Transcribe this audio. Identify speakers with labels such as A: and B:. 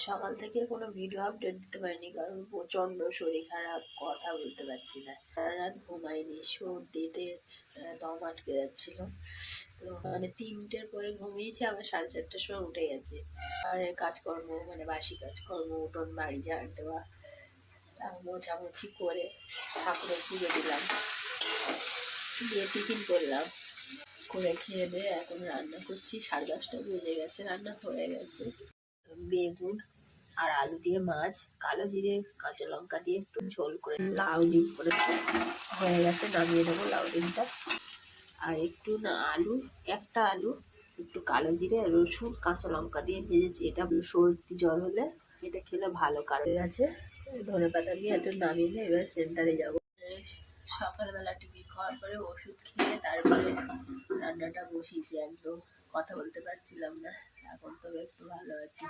A: সকাল থেকে কোনো ভিডিও আপডেট দিতে পারিনি, কারণ প্রচণ্ড শরীর খারাপ, কথা বলতে পারছি না। সারা রাত ঘুমাইনি, সর্দিতে দম আটকে যাচ্ছিল। তো মানে 3টের পরে ঘুমিয়েছি, আবার 4:30টার সময় উঠে গেছে। আর কাজকর্ম মানে বাসি কাজকর্ম, উঠোন বাড়ি ঝাড় দেওয়া, মোছামুছি করে ঠাকুরের পুজো দিলাম, দিয়ে টিফিন করলাম, করে খেয়ে দিয়ে এখন রান্না করছি। 10:30টা বেজে গেছে, রান্না হয়ে গেছে। বেগুন আর আলু দিয়ে মাছ, কালো জিরে কাঁচা লঙ্কা দিয়ে একটু ঝোল করে, লাউ ডিম করে হয়ে গেছে, নামিয়ে দেবো লাউ ডিমটা। আর একটু না একটা আলু একটু কালো জিরে রসুন কাঁচা লঙ্কা দিয়ে ভেজেছি। এটা সর্দি জ্বর হলে এটা খেলে ভালো কারণ আছে। ধনে পাতা দিয়ে একটু নামিয়ে নিয়ে এবার সেন্টারে যাবো। সকালবেলা টিফিন খাওয়ার পরে ওষুধ খেয়ে তারপরে রান্নাটা বসিয়েছি। একদম কথা বলতে পারছিলাম না, এখন তবে একটু ভালো আছি।